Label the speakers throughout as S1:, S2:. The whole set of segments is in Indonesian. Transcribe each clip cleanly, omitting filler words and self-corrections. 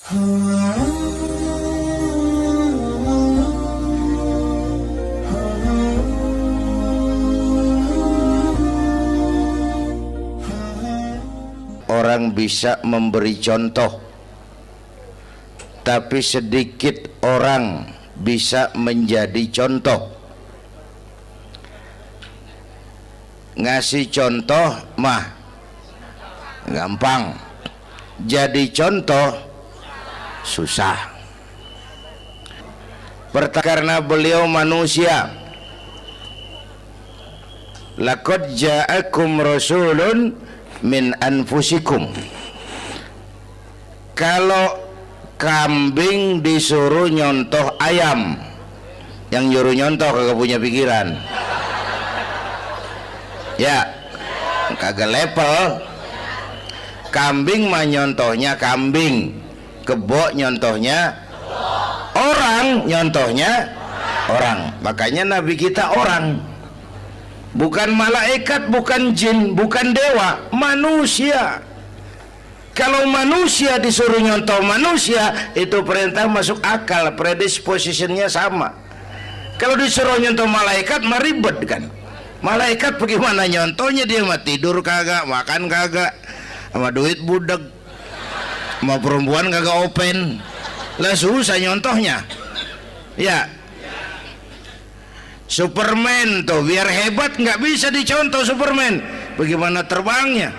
S1: Orang bisa memberi contoh, tapi sedikit orang bisa menjadi contoh. Ngasih contoh mah gampang, jadi contoh susah. Karena beliau manusia. Laqad ja'akum rasulun min anfusikum. Kalau kambing disuruh nyontoh ayam, yang nyuruh nyontoh kagak punya pikiran. Ya, kagak level. Kambing mah nyontohnya kambing, kebo nyontohnya orang, nyontohnya orang. Makanya Nabi kita orang, bukan malaikat, bukan jin, bukan dewa, manusia. Kalau manusia disuruh nyontoh manusia, itu perintah masuk akal, predispositionnya sama. Kalau disuruh nyontoh malaikat mah ribet kan. Malaikat bagaimana nyontohnya, dia mah tidur kagak, makan kagak, sama duit budak, sama perempuan kagak open, lah susah nyontohnya. Ya, Superman tuh biar hebat nggak bisa dicontoh Superman, bagaimana terbangnya,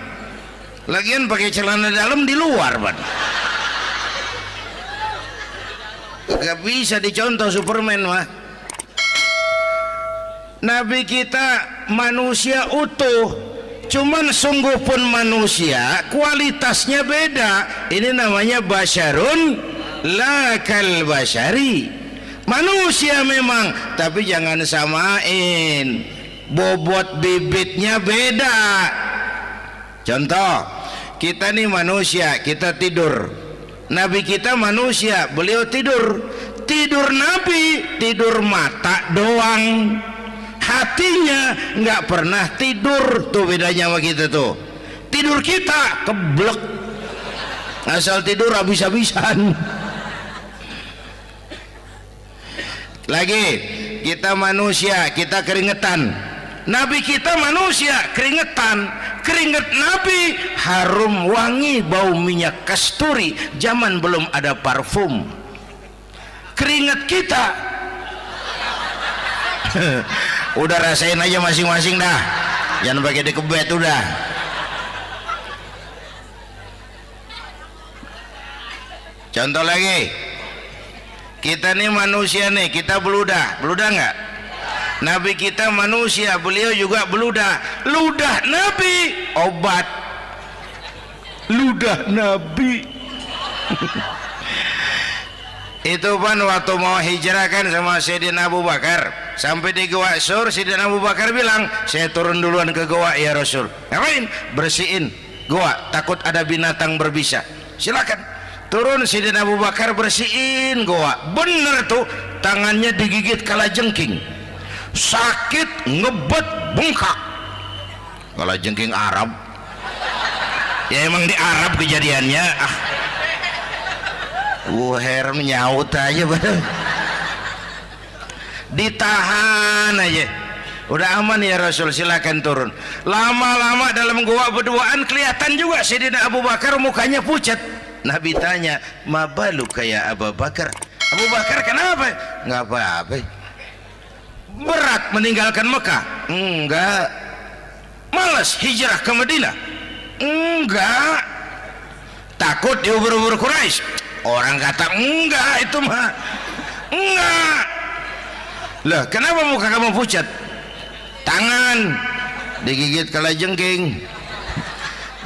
S1: lagian pakai celana dalam di luar ban, nggak bisa dicontoh Superman mah. Nabi kita manusia utuh, cuman sungguh pun manusia, kualitasnya beda. Ini namanya basyarun la kal basyari. Manusia memang, tapi jangan samain, bobot bibitnya beda. Contoh, kita nih manusia, kita tidur. Nabi kita manusia, beliau tidur. Tidur Nabi, tidur mata doang, hatinya nggak pernah tidur. Tuh bedanya sama kita tuh. Tidur kita keblek, asal tidur habis-habisan. Lagi kita manusia, kita keringetan. Nabi kita manusia, keringetan. Keringet Nabi harum wangi, bau minyak kasturi, zaman belum ada parfum. Keringet kita udah rasain aja masing-masing dah, jangan pakai dikebet udah. Contoh lagi, kita nih manusia nih, kita beludah nggak? Nabi kita manusia, beliau juga beludah. Ludah Nabi obat, ludah Nabi. Itu kan waktu mau hijrah kan sama Sayyidina Abu Bakar, sampai di Gua Sur, Sayyidina Abu Bakar bilang, saya turun duluan ke gua ya Rasul. Ngapain? Bersihin gua, takut ada binatang berbisa. Silakan turun. Sayyidina Abu Bakar bersihin gua, bener tuh, tangannya digigit kalajengking, sakit, ngebet, bengkak. Kalajengking Arab ya, emang di Arab kejadiannya. Wuher nyaut aja bener. Ditahan aja, udah aman ya Rasul, silakan turun. Lama-lama dalam gua berduaan kelihatan juga Sayyidina Abu Bakar mukanya pucat. Nabi tanya, mabalu kayak Abu Bakar? Abu Bakar kenapa? Nggak apa-apa. Berat meninggalkan Mekah? Enggak. Malas hijrah ke Madinah? Enggak. Takut diubur-ubur Quraisy? Orang kata enggak, itu mah enggak. Lah kenapa muka kamu pucat? Tangan digigit kalajengking.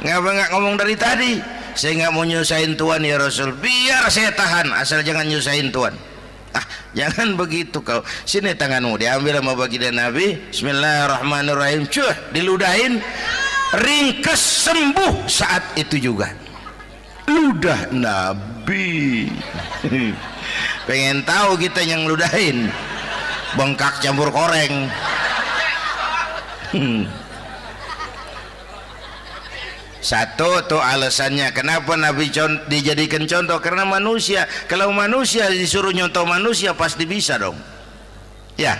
S1: Ngapa nggak ngomong dari tadi? Saya nggak mau nyusahin Tuhan ya Rasul, biar saya tahan, asal jangan nyusahin Tuhan. Jangan begitu kau. Sini tanganmu, diambil sama baginda Nabi. Bismillahirrahmanirrahim. Cuh, diludahin, ringkes, sembuh saat itu juga. Ludah Nabi. Pengen tahu kita yang ludahin, bengkak campur koreng. Satu tuh alasannya kenapa Nabi dijadikan contoh, karena manusia. Kalau manusia disuruh nyontoh manusia pasti bisa dong ya.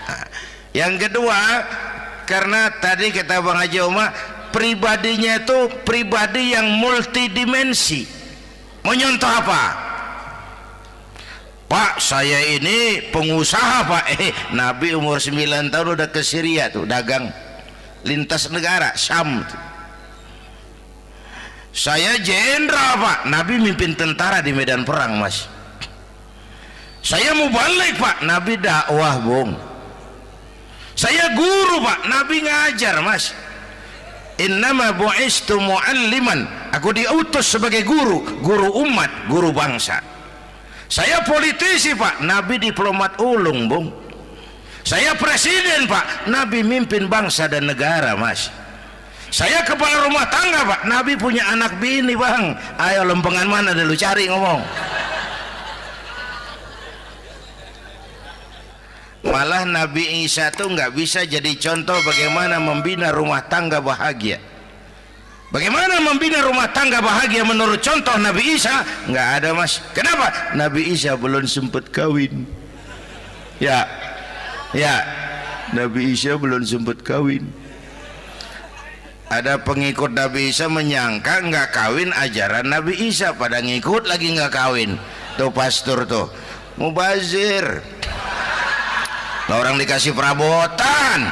S1: Nah, yang kedua, karena tadi kata Bang Haji Oma, pribadinya itu pribadi yang multidimensi. Mau nyontoh apa? Pak, saya ini pengusaha Pak. Nabi umur 9 tahun udah ke Syria tuh dagang lintas negara Syam tuh. Saya jenderal Pak, Nabi mimpin tentara di medan perang Mas. Saya mau balik Pak, Nabi dakwah Bung. Saya guru Pak, Nabi ngajar Mas. Innama bu'istu mu'alliman, aku diutus sebagai guru, guru umat, guru bangsa. Saya politisi Pak, Nabi diplomat ulung Bung. Saya presiden Pak, Nabi mimpin bangsa dan negara Mas. Saya kepala rumah tangga Pak, Nabi punya anak bini Bang. Ayo lempengan mana dulu cari ngomong. Malah Nabi Isa tuh nggak bisa jadi contoh bagaimana membina rumah tangga bahagia. Bagaimana membina rumah tangga bahagia menurut contoh Nabi Isa? Nggak ada Mas. Kenapa? Nabi Isa belum sempat kawin. Ya, Nabi Isa belum sempat kawin. Ada pengikut Nabi Isa menyangka nggak kawin ajaran Nabi Isa, pada ngikut lagi nggak kawin. Tuh pastor tuh mubazir, orang dikasih perabotan.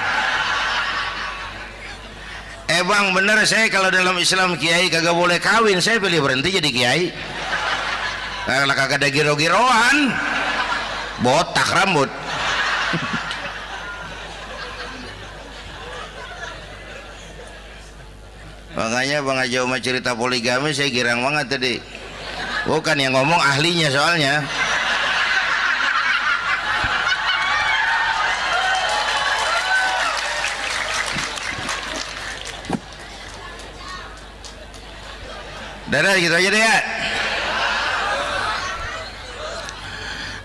S1: Bang bener, saya kalau dalam Islam kiai kagak boleh kawin, saya pilih berhenti jadi kiai. Karena kagak ada giro-giroan, botak rambut. Makanya Bang Haji Oma cerita poligami saya girang banget tadi. Bukan yang ngomong ahlinya soalnya. Dadah gitu aja deh ya.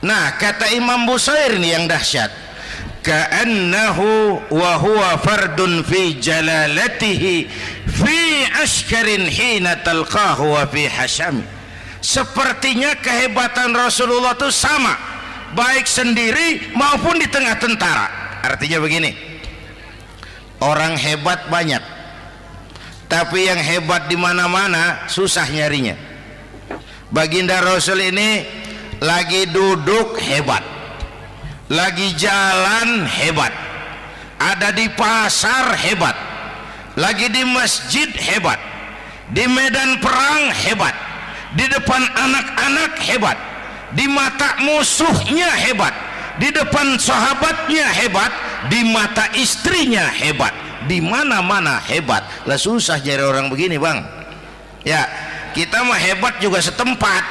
S1: Nah, kata Imam Busair ini yang dahsyat. Ka'annahu wa huwa fardun fi jalalatihi fi askarin hina talqahu wa fi hasham. Sepertinya kehebatan Rasulullah itu sama, baik sendiri maupun di tengah tentara. Artinya begini, orang hebat banyak, tapi yang hebat di mana-mana susah nyarinya. Baginda Rasul ini lagi duduk hebat, lagi jalan hebat, ada di pasar hebat, lagi di masjid hebat, di medan perang hebat, di depan anak-anak hebat, di mata musuhnya hebat, di depan sahabatnya hebat, di mata istrinya hebat, di mana-mana hebat. Lah susah jadi orang begini Bang ya. Kita mah hebat juga setempat,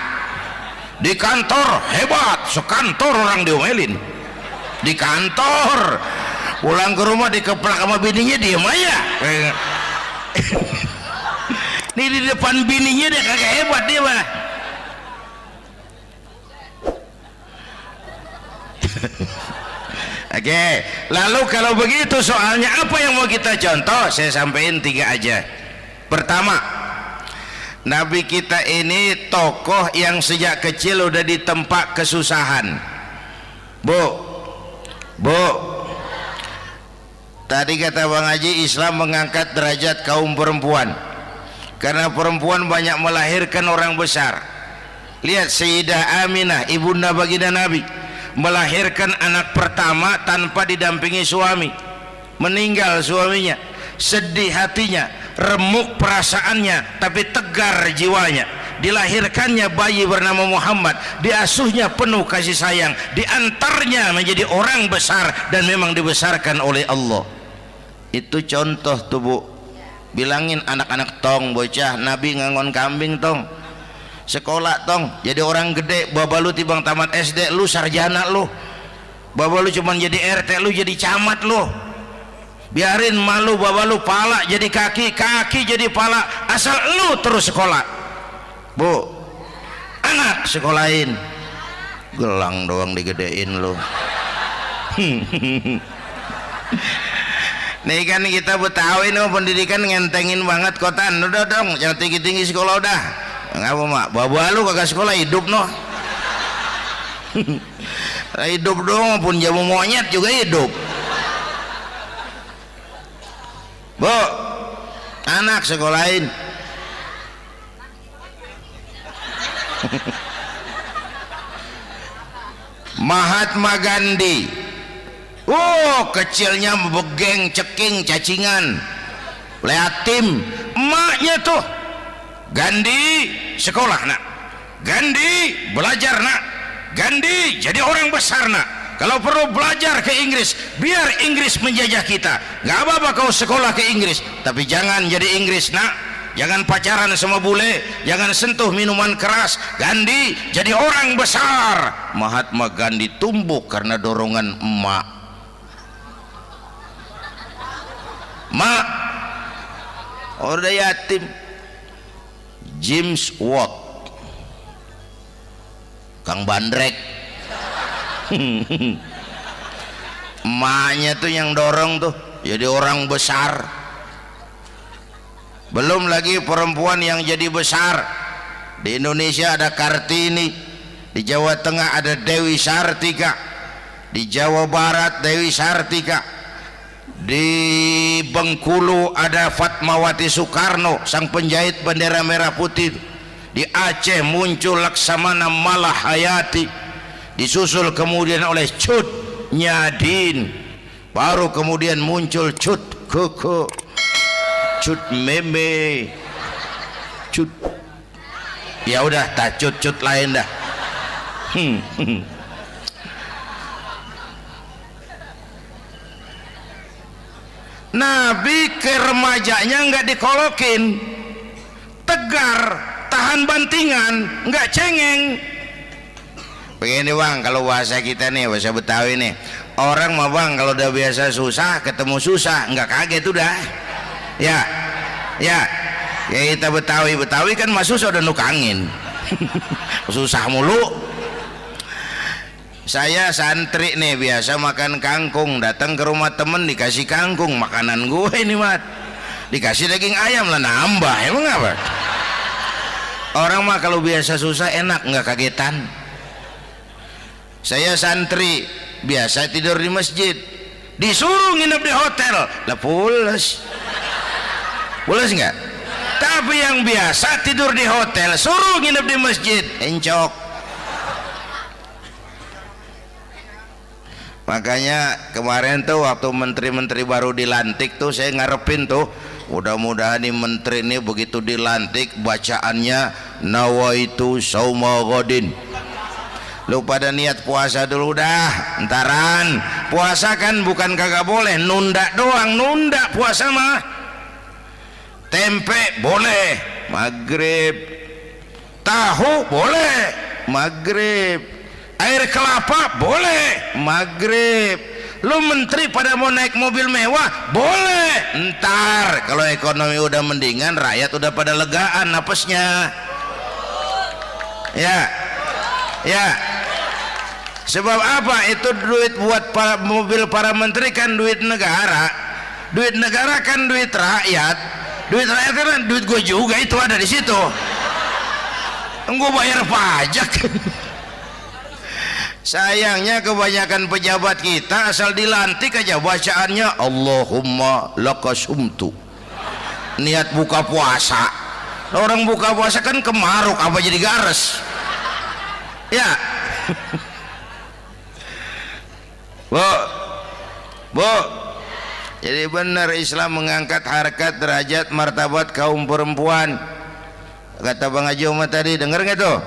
S1: di kantor hebat, sekantor orang diomelin di kantor, pulang ke rumah dikeplak sama bininya diem aja. Nih di depan bininya dia kagak hebat dia mah. Oke, lalu kalau begitu soalnya apa yang mau kita contoh? Saya sampaikan 3 aja. Pertama, Nabi kita ini tokoh yang sejak kecil udah ditempa kesusahan. Bu, tadi kata Bang Haji, Islam mengangkat derajat kaum perempuan karena perempuan banyak melahirkan orang besar. Lihat Sayyidah Aminah, ibunda baginda Nabi, melahirkan anak pertama tanpa didampingi suami. Meninggal suaminya, sedih hatinya, remuk perasaannya, tapi tegar jiwanya. Dilahirkannya bayi bernama Muhammad, diasuhnya penuh kasih sayang, diantarnya menjadi orang besar dan memang dibesarkan oleh Allah. Itu contoh tuh Bu. Bilangin anak-anak tong, bocah Nabi ngangon kambing tong, sekolah tong, jadi orang gede. Baba lu tibang tamat SD, lu sarjana lu. Baba lu cuman jadi RT, lu jadi camat lu. Biarin malu baba lu, pala jadi kaki, kaki jadi pala, asal lu terus sekolah. Bu, anak sekolahin, gelang doang digedein lu. Nih kan kita Betawi nih pendidikan ngentengin banget kotaan. Udah dong, jangan tinggi-tinggi sekolah udah. Ngapa mak? Bawa lu kagak sekolah hidup noh. Hidup dong, pun jamu monyet juga hidup. Bu, anak sekolahin. Mahatma Gandhi. Kecilnya begeng, ceking, cacingan, leatim. Emaknya tuh Gandhi sekolah nak, Gandhi belajar nak, Gandhi jadi orang besar nak. Kalau perlu belajar ke Inggris, biar Inggris menjajah kita. Gak apa-apa kau sekolah ke Inggris, tapi jangan jadi Inggris nak. Jangan pacaran sama bule, jangan sentuh minuman keras. Gandhi jadi orang besar. Mahatma Gandhi tumbuh karena dorongan emak. Mak, udah yatim. James Watt, Kang Bandrek. Emaknya tuh yang dorong tuh jadi orang besar. Belum lagi perempuan yang jadi besar. Di Indonesia ada Kartini, di Jawa Tengah ada Dewi Sartika, di Jawa Barat Dewi Sartika, di Bengkulu ada Fatmawati Soekarno, sang penjahit bendera merah putih. Di Aceh muncul Laksamana Malahayati, disusul kemudian oleh Cut Nyadin, baru kemudian muncul Cut Koko, Cut Meme, Cut, ya udah tak cut lain dah. Nabi ke remajanya nggak dikolokin, tegar, tahan bantingan, nggak cengeng. Begini bang, kalau bahasa kita nih, bahasa Betawi nih, orang mah bang kalau udah biasa susah ketemu susah nggak kaget udah. Ya kita Betawi kan masuk udah nukangin. Susah mulu. Saya santri nih biasa makan kangkung, datang ke rumah temen dikasih kangkung, makanan gue ini mat, dikasih daging ayam lah nambah, emang apa? Orang mah kalau biasa susah enak nggak kagetan. Saya santri biasa tidur di masjid, disuruh nginep di hotel lah pules nggak? Tapi yang biasa tidur di hotel suruh nginep di masjid encok. Makanya kemarin tuh waktu menteri-menteri baru dilantik tuh saya ngarepin tuh, mudah-mudahan nih menteri ini begitu dilantik bacaannya nawaitu sauma ghadin. Lu pada niat puasa dulu dah, entaran. Puasa kan bukan kagak boleh, nunda doang, nunda puasa mah. Tempe boleh maghrib, tahu boleh maghrib, air kelapa boleh maghrib. Lu menteri pada mau naik mobil mewah boleh, ntar kalau ekonomi udah mendingan, rakyat udah pada legaan napasnya. Ya sebab apa? Itu duit buat para mobil para menteri kan duit negara kan duit rakyat. Duit rakyat kan duit gue juga, itu ada di situ. Gue bayar pajak. Sayangnya kebanyakan pejabat kita asal dilantik aja bacaannya Allahumma lakasumtu, niat buka puasa. Orang buka puasa kan kemaruk, apa jadi gares ya? Bu, jadi benar Islam mengangkat harkat, derajat, martabat kaum perempuan. Kata Bang Haji Umar tadi, dengar nggak tuh?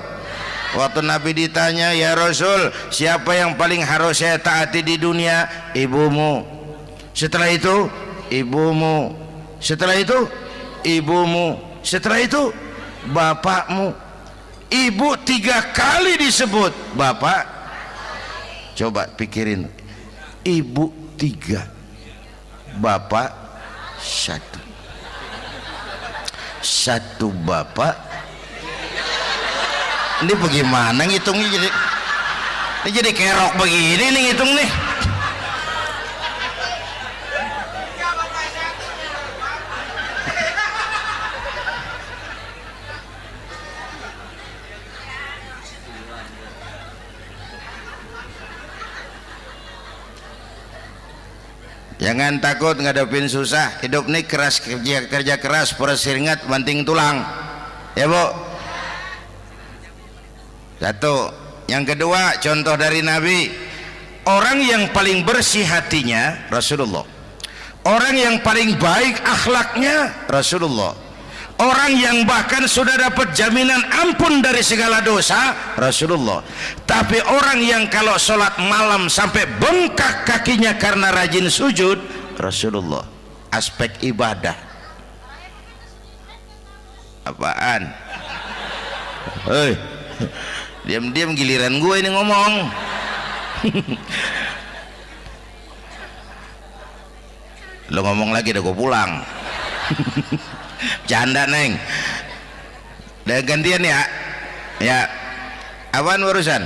S1: Waktu Nabi ditanya, ya Rasul, siapa yang paling harus saya taati di dunia? Ibumu. Setelah itu ibumu. Setelah itu ibumu. Setelah itu bapakmu. Ibu 3 kali disebut, bapak. Coba pikirin, ibu 3, bapak 1 bapak. Ini bagaimana ngitungnya? Jadi kerok begini nih ngitung nih. Jangan takut ngadepin susah. Hidup nih keras, kerja keras, perseringat banting tulang. Ya Bu. Satu. Yang kedua, contoh dari Nabi, orang yang paling bersih hatinya Rasulullah, orang yang paling baik akhlaknya Rasulullah, orang yang bahkan sudah dapat jaminan ampun dari segala dosa Rasulullah. Tapi orang yang kalau sholat malam sampai bengkak kakinya karena rajin sujud Rasulullah. Aspek ibadah. Apaan? Hei, diam-diam giliran gue ini ngomong. Lo ngomong lagi udah gue pulang. Canda neng. Udah gantian ya. Ya. Apaan urusan?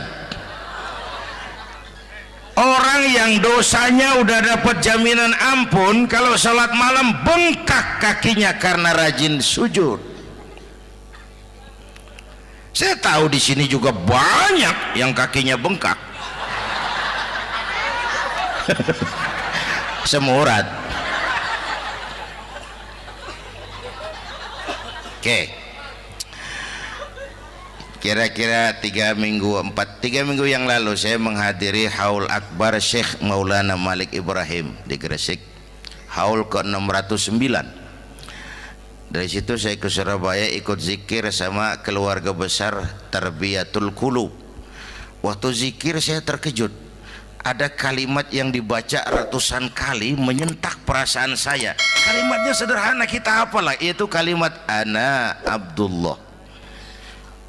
S1: Orang yang dosanya udah dapat jaminan ampun, kalau sholat malam bengkak kakinya karena rajin sujud. Saya tahu di sini juga banyak yang kakinya bengkak. Semurat. Oke. Kira-kira 3 minggu yang lalu saya menghadiri haul akbar Syekh Maulana Malik Ibrahim di Gresik, haul ke-609. Dari situ saya ke Surabaya ikut zikir sama keluarga besar Tarbiyatul Qulub. Waktu zikir saya terkejut, ada kalimat yang dibaca ratusan kali menyentak perasaan saya. Kalimatnya sederhana, kita hafalah, yaitu kalimat ana Abdullah.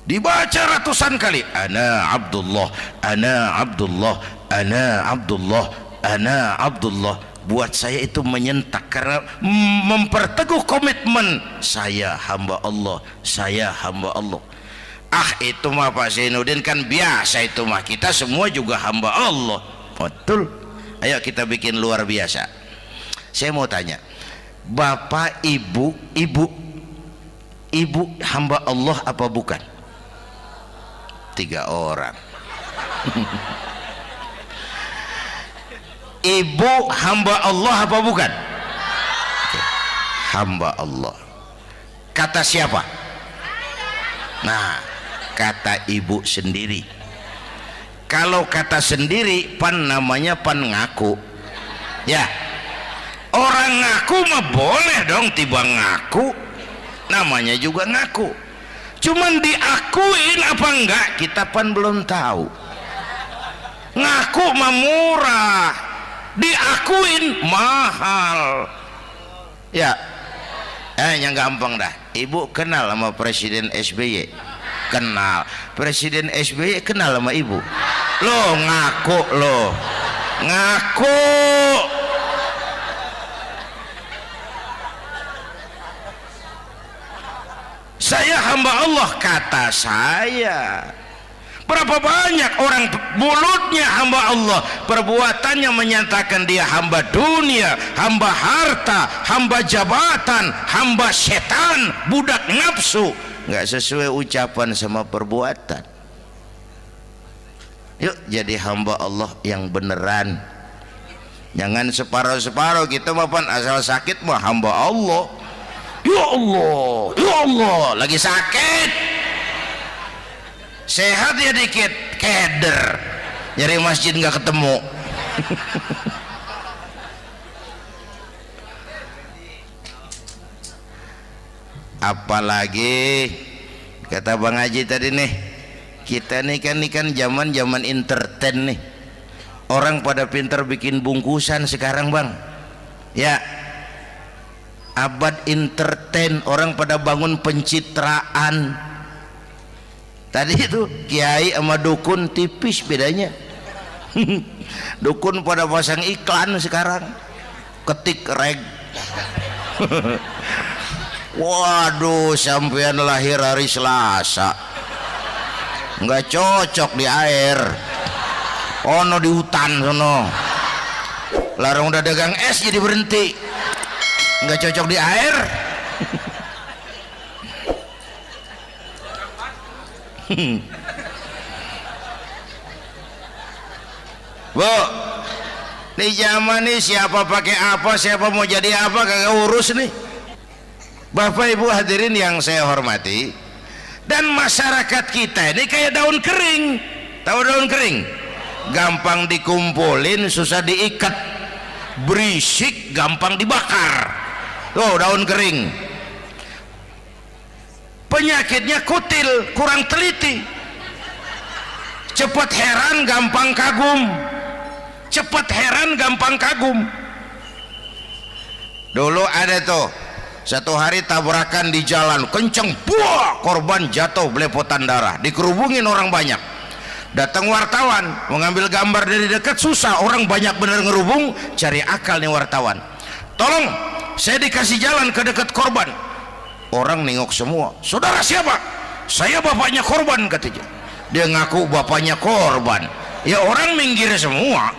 S1: Dibaca ratusan kali, ana Abdullah, ana Abdullah, ana Abdullah, ana Abdullah. Buat saya itu menyentak karena memperteguh komitmen, saya hamba Allah, saya hamba Allah. Ah, itu mah Pak Zainuddin kan biasa, itu mah kita semua juga hamba Allah. Betul. Ayo kita bikin luar biasa. Saya mau tanya, Bapak, Ibu hamba Allah apa bukan? 3 orang. Ibu hamba Allah apa bukan? Hamba Allah. Kata siapa? Nah, kata ibu sendiri. Kalau kata sendiri, pan namanya pan ngaku. Ya, orang ngaku mah boleh dong, tiba ngaku, namanya juga ngaku. Cuman diakuin apa enggak, kita pan belum tahu. Ngaku mah murah, diakuin mahal. Ya, yang gampang dah. Ibu kenal sama Presiden SBY? Kenal. Presiden SBY kenal sama ibu? Lo ngaku, lo ngaku. Saya hamba Allah, kata saya. Berapa banyak orang mulutnya hamba Allah, perbuatannya menyatakan dia hamba dunia, hamba harta, hamba jabatan, hamba setan, budak nafsu. Nggak sesuai ucapan sama perbuatan. Yuk jadi hamba Allah yang beneran. Jangan separuh-separuh, kita mapan asal sakit mah hamba Allah. Ya Allah, ya Allah, lagi sakit, sehat ya dikit, keder, nyari masjid nggak ketemu. Apalagi kata Bang Haji tadi nih, kita nih kan zaman entertain nih, orang pada pinter bikin bungkusan sekarang Bang. Ya, abad entertain, orang pada bangun pencitraan. Tadi itu kiai sama dukun tipis bedanya. Dukun pada pasang iklan sekarang, ketik reg. Waduh, sampean lahir hari Selasa, nggak cocok di air, ono di hutan sono. Larang udah dagang es jadi berhenti, nggak cocok di air. Bu, Di zaman ini siapa pakai apa, siapa mau jadi apa kagak urus nih. Bapak Ibu hadirin yang saya hormati, dan masyarakat kita ini kayak daun kering. Tahu daun kering? Gampang dikumpulin, susah diikat, berisik, gampang dibakar. Tuh daun kering. Penyakitnya kutil, kurang teliti, cepat heran, gampang kagum. Cepat heran, gampang kagum. Dulu ada tuh satu hari tabrakan di jalan kenceng, buah, korban jatuh belepotan darah, dikerubungin orang banyak. Datang wartawan mengambil gambar dari dekat, susah, orang banyak bener ngerubung. Cari akal nih wartawan, tolong saya dikasih jalan ke dekat korban. Orang nengok semua, saudara siapa? Saya bapaknya korban, katanya. Dia ngaku bapaknya korban. Ya orang minggir semua,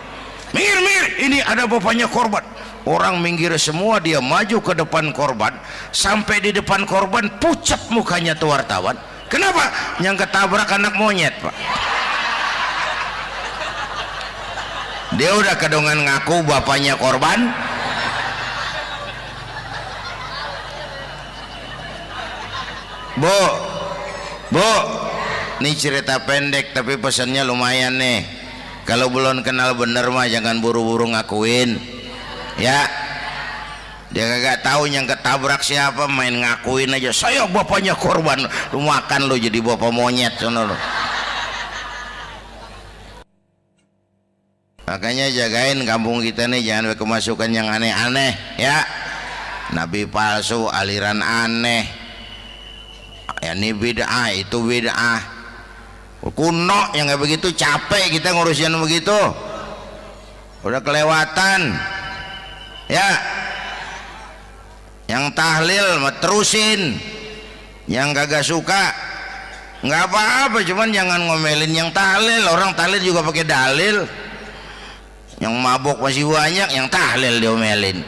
S1: minggir, ini ada bapaknya korban. Orang minggir semua, dia maju ke depan korban. Sampai di depan korban pucat mukanya tuh wartawan. Kenapa? Yang ketabrak anak monyet, Pak. Dia udah kedongan ngaku bapaknya korban. Bu, ini cerita pendek tapi pesannya lumayan nih. Kalau belum kenal bener mah jangan buru-buru ngakuin, ya. Dia kagak tahu yang ketabrak siapa, main ngakuin aja. Saya bapaknya korban. Lu makan lu jadi bapak monyet, sono lu. Makanya jagain kampung kita nih, jangan kemasukan yang aneh-aneh, ya. Nabi palsu, aliran aneh, ya ini bid'ah, itu bid'ah kuno yang kayak begitu. Capek kita ngurusin begitu, udah kelewatan, ya. Yang tahlil terusin, yang kagak suka nggak apa-apa, cuman jangan ngomelin yang tahlil. Orang tahlil juga pakai dalil. Yang mabok masih banyak, yang tahlil diomelin.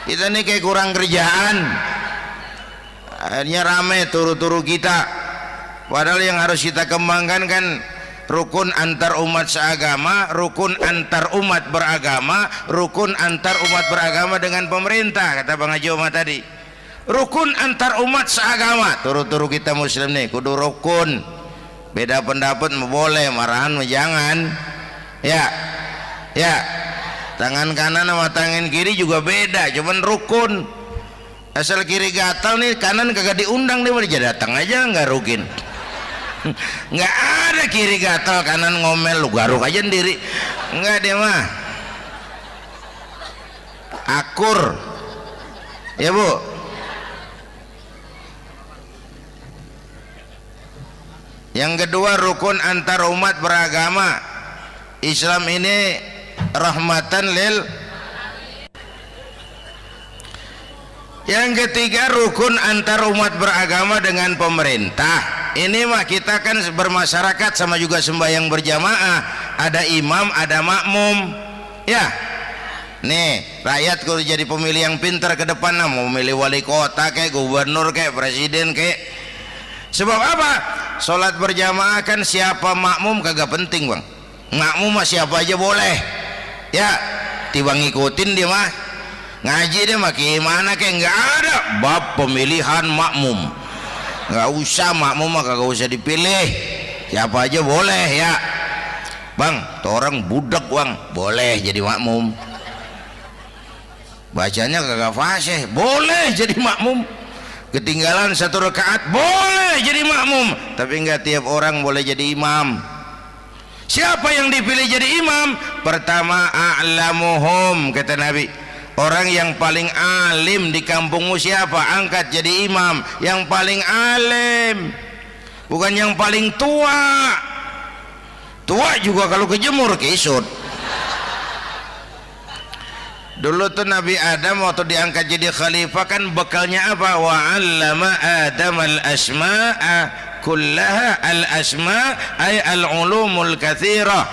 S1: Kita nih kayak kurang kerjaan, akhirnya rame turu-turu kita. Padahal yang harus kita kembangkan kan rukun antar umat seagama, rukun antar umat beragama, rukun antar umat beragama dengan pemerintah, kata Bang Haji Omar tadi. Rukun antar umat seagama, turu-turu kita muslim nih kudu rukun. Beda pendapat boleh, marahan jangan, ya. Ya, tangan kanan sama tangan kiri juga beda, cuman rukun. Asal kiri gatal nih, kanan kagak diundang, dia boleh datang aja nggak rukin. Nggak ada kiri gatal kanan ngomel, lu garuk aja sendiri. Nggak, dia mah akur, ya Bu. Yang kedua rukun antar umat beragama. Islam ini rahmatan lil. Yang ketiga rukun antar umat beragama dengan pemerintah. Ini mah kita kan bermasyarakat sama juga sembahyang berjamaah, ada imam ada makmum, ya. Nih rakyat kalau jadi pemilih yang pintar ke depan, mau memilih wali kota kayak gubernur kayak presiden kayak. Sebab apa? Sholat berjamaah kan siapa makmum kagak penting, Bang. Makmum mah siapa aja boleh, ya. Tiba ngikutin dia mah, ngaji dia mah gimana kayak nggak ada bab pemilihan makmum. Nggak usah, makmum mah kagak usah dipilih, siapa aja boleh, ya. Bang, tuh orang budak, Bang, boleh jadi makmum. Bacanya kagak fasih, boleh jadi makmum. Ketinggalan satu rakaat, boleh jadi makmum. Tapi nggak tiap orang boleh jadi imam. Siapa yang dipilih jadi imam? Pertama a'lamuhum, kata Nabi. Orang yang paling alim di kampungmu siapa? Angkat jadi imam. Yang paling alim, bukan yang paling tua. Tua juga kalau kejemur kisut. Dulu tuh Nabi Adam waktu diangkat jadi khalifah kan bekalnya apa? Wa 'allama Adam al-asma'a kullaha. Al-asma' ay al-ulumul katsirah.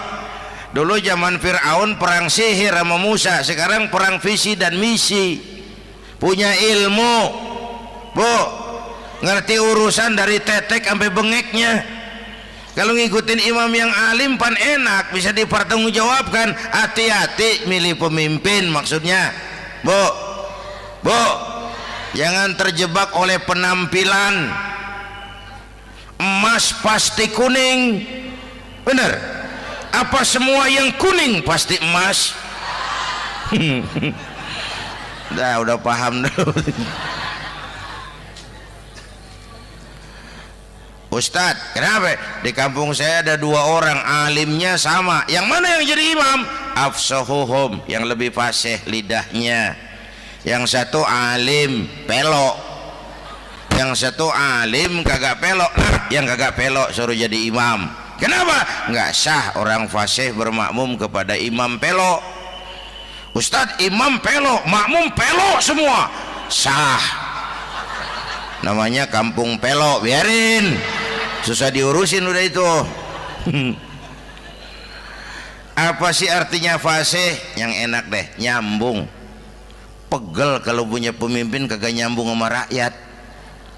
S1: Dulu zaman Fir'aun perang sihir sama Musa, sekarang perang visi dan misi. Punya ilmu, Bu, ngerti urusan dari tetek sampai bengeknya. Kalau ngikutin imam yang alim pan enak, bisa dipertanggungjawabkan. Hati-hati milih pemimpin, maksudnya bu jangan terjebak oleh penampilan. Emas pasti kuning, bener? Apa semua yang kuning pasti emas? Udah paham dulu. Ustadz, kenapa? Di kampung saya ada 2 orang alimnya sama. Yang mana yang jadi imam? Afsahuhum, yang lebih fasih lidahnya. Yang satu alim pelok, yang satu alim kagak pelok. Nah, yang kagak pelok suruh jadi imam. Kenapa? Nggak sah orang fasih bermakmum kepada imam pelok. Ustadz, imam pelok, makmum pelok semua. Sah. Namanya kampung pelok, biarin. Susah diurusin udah itu. Apa sih artinya fasih? Yang enak deh, nyambung. Pegel kalau punya pemimpin kagak nyambung sama rakyat.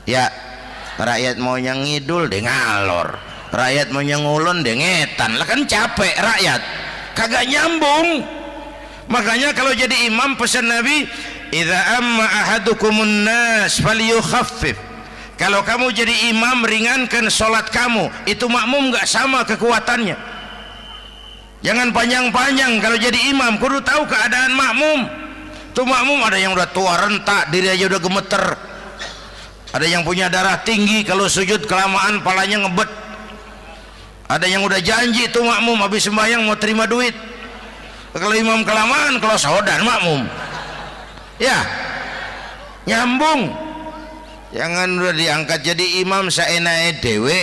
S1: Ya, rakyat mau yang ngidul deh ngalor, rakyat mau yang ngulon deh ngetan. Lah kan capek rakyat, kagak nyambung. Makanya kalau jadi imam pesan Nabi, idza amma ahadukumun nas falyukhaffif. Kalau kamu jadi imam, ringankan sholat kamu. Itu makmum gak sama kekuatannya. Jangan panjang-panjang kalau jadi imam, kudu tahu keadaan makmum. Tuh makmum ada yang udah tua rentak, diri aja udah gemeter. Ada yang punya darah tinggi, kalau sujud kelamaan palanya ngebet. Ada yang udah janji tuh makmum habis sembahyang mau terima duit. Kalau imam kelamaan, kalau saudan makmum. Ya, nyambung. Jangan udah diangkat jadi imam saenake dewe.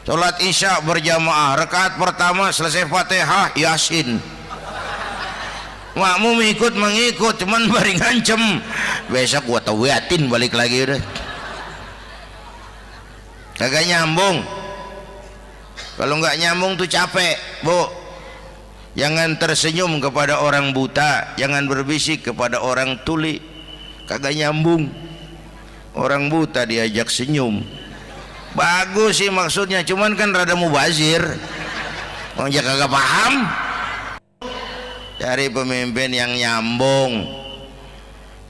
S1: Salat isya berjamaah, rakaat pertama selesai Fatihah Yasin. Makmum ikut mengikut, cuman bari ngancem. Besok gua tawiatin balik lagi udah. Kagak nyambung. Kalau nggak nyambung tuh capek, Bu. Jangan tersenyum kepada orang buta, jangan berbisik kepada orang tuli. Kagak nyambung. Orang buta diajak senyum, bagus sih maksudnya, cuman kan rada mubazir. Orang kagak paham. Cari pemimpin yang nyambung.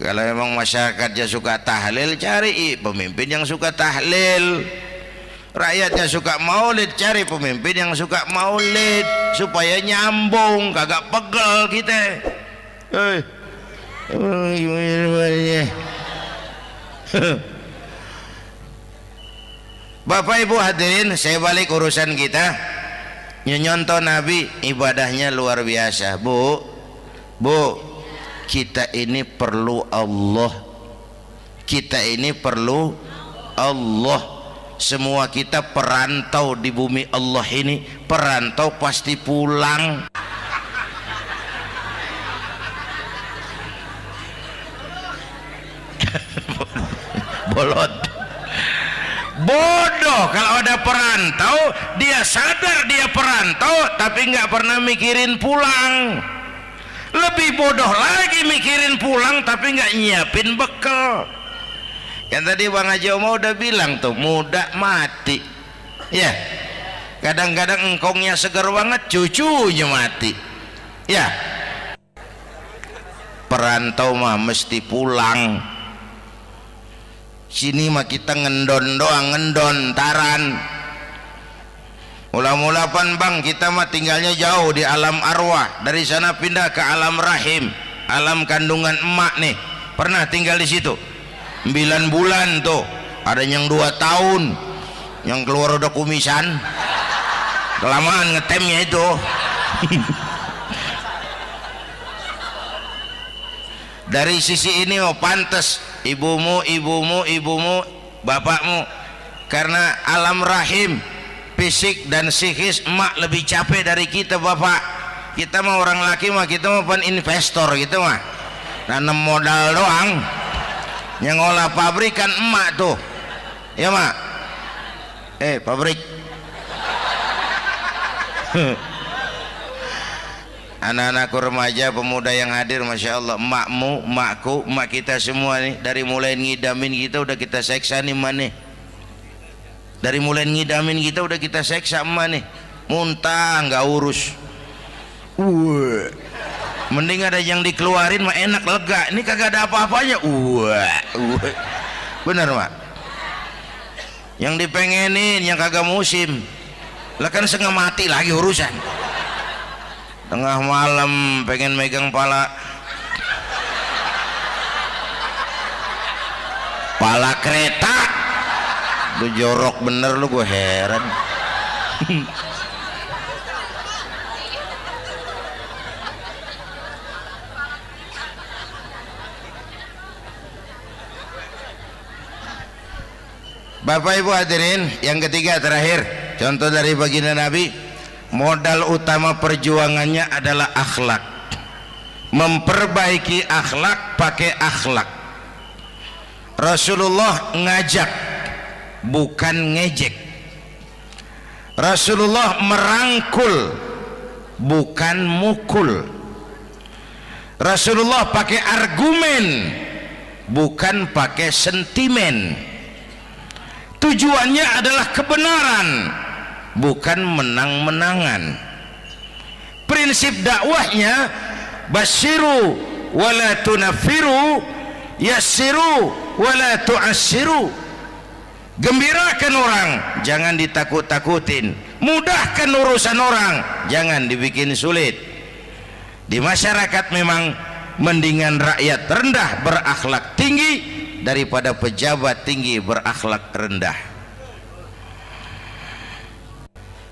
S1: Kalau memang masyarakatnya suka tahlil, cari pemimpin yang suka tahlil. Rakyatnya suka maulid, cari pemimpin yang suka maulid, supaya nyambung, kagak pegel kita. Bapak Ibu hadirin, saya balik urusan kita. Nyontoh Nabi ibadahnya luar biasa. Bu, kita ini perlu Allah. Kita ini perlu Allah. Semua kita perantau di bumi Allah ini. Perantau pasti pulang. Bolot, bodoh kalau ada perantau, dia sadar dia perantau tapi nggak pernah mikirin pulang. Lebih bodoh lagi mikirin pulang tapi nggak nyiapin bekal. Kan tadi Bang Haji Omar udah bilang tuh, muda mati ya. Kadang-kadang engkongnya segar banget, cucunya mati ya. Perantau mah mesti pulang. Sini mah kita ngendon doang, ngendon taran. Mula-mula pan Bang, kita mah tinggalnya jauh di alam arwah. Dari sana pindah ke alam rahim, alam kandungan emak nih. Pernah tinggal di situ 9 bulan tuh. Ada yang 2 tahun, yang keluar udah kumisan. Kelamaan ngetemnya itu. Dari sisi ini oh pantas ibumu, bapakmu, karena alam rahim, fisik dan psikis emak lebih capek dari kita bapak. Kita mah orang laki mah, kita mah pan investor gitu mah, nanam modal doang. Yang ngolah pabrik kan emak tuh, ya mak. Pabrik. Anak-anakku remaja, pemuda yang hadir, masya Allah, emakmu, emakku, emak kita semua nih, dari mulai ngidamin kita udah kita seksa nih mana Dari mulai ngidamin kita udah kita seksa emak nih, muntah nggak urus. Mending ada yang dikeluarin mah enak, lega. Ini kagak ada apa-apanya. Bener mak. Yang dipengenin yang kagak musim, lah kan setengah mati lagi urusan. Tengah malam pengen megang pala kereta, lu jorok bener lu, gue heran. Bapak Ibu hadirin, yang ketiga terakhir, contoh dari baginda Nabi, modal utama perjuangannya adalah akhlak. Memperbaiki akhlak, pakai akhlak. Rasulullah ngajak, bukan ngejek. Rasulullah merangkul, bukan mukul. Rasulullah pakai argumen, bukan pakai sentimen. Tujuannya adalah kebenaran, bukan menang-menangan. Prinsip dakwahnya basyiru wala tunafiru, yassiru wala tu'assiru. Gembirakan orang, jangan ditakut-takutin. Mudahkan urusan orang, jangan dibikin sulit. Di masyarakat memang mendingan rakyat rendah berakhlak tinggi daripada pejabat tinggi berakhlak rendah.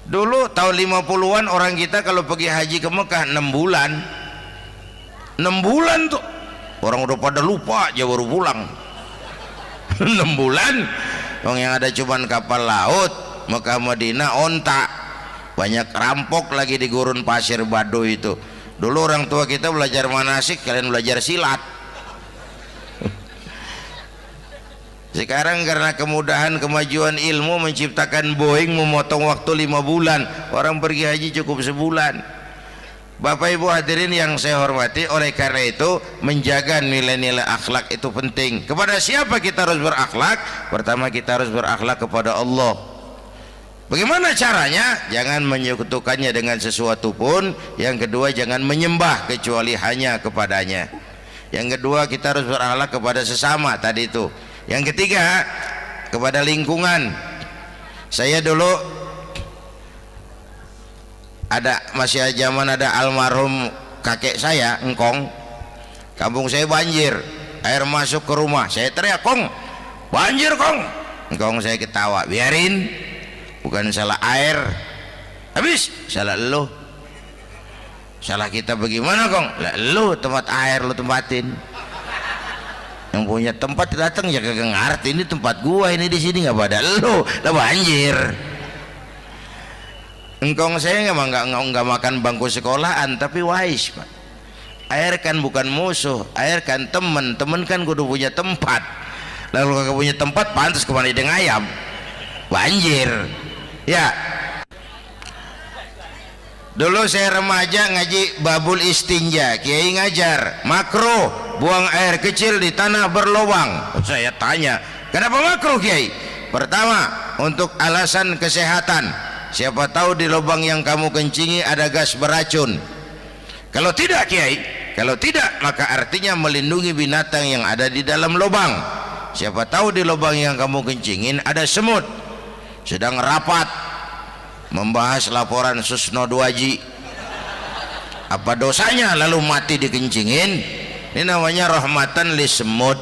S1: Dulu tahun 50-an orang kita kalau pergi haji ke Mekah 6 bulan. 6 bulan tuh orang udah pada lupa aja baru pulang. 6 bulan yang ada cuman kapal laut, Mekah Madinah onta, banyak rampok lagi di gurun pasir Baduy itu. Dulu orang tua kita belajar manasik, kalian belajar silat. Sekarang karena kemudahan kemajuan ilmu menciptakan Boeing memotong waktu 5 bulan, orang pergi haji cukup sebulan. Bapak Ibu hadirin yang saya hormati, oleh karena itu menjaga nilai-nilai akhlak itu penting. Kepada siapa kita harus berakhlak? Pertama, kita harus berakhlak kepada Allah. Bagaimana caranya? Jangan menyekutukannya dengan sesuatu pun. Yang kedua, jangan menyembah kecuali hanya kepadanya. Yang kedua, kita harus berakhlak kepada sesama tadi itu. Yang ketiga, kepada lingkungan. Saya dulu masih zaman ada almarhum kakek saya, engkong. Kampung saya banjir, air masuk ke rumah. Saya teriak, "Kong, banjir Kong." Engkong saya ketawa, "Biarin, bukan salah air." Habis, salah lo. Salah kita bagaimana Kong? Lah lo tempat air lo tempatin. Yang punya tempat datang ya kagak ngerti, ini tempat gua, ini di sini nggak pada lo, lah banjir. Engkong saya nggak makan bangku sekolahan, tapi wise Pak. Air kan bukan musuh, air kan temen kan kudu punya tempat. Lalu kagak punya tempat, pantas kemana dengan ayam, banjir. Ya. Dulu saya remaja ngaji babul istinja, kiai ngajar makruh buang air kecil di tanah berlubang. Saya tanya, kenapa makruh kiai? Pertama, untuk alasan kesehatan. Siapa tahu di lubang yang kamu kencingi ada gas beracun. Kalau tidak kiai, kalau tidak maka artinya melindungi binatang yang ada di dalam lubang. Siapa tahu di lubang yang kamu kencingin ada semut sedang rapat membahas laporan Susno 2Ji. Apa dosanya lalu mati dikencingin? Ini namanya rahmatan li semut.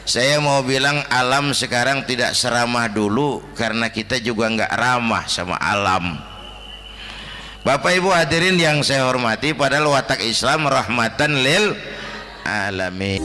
S1: Saya mau bilang alam sekarang tidak seramah dulu karena kita juga nggak ramah sama alam. Bapak Ibu hadirin yang saya hormati, padahal watak Islam rahmatan lil alamin.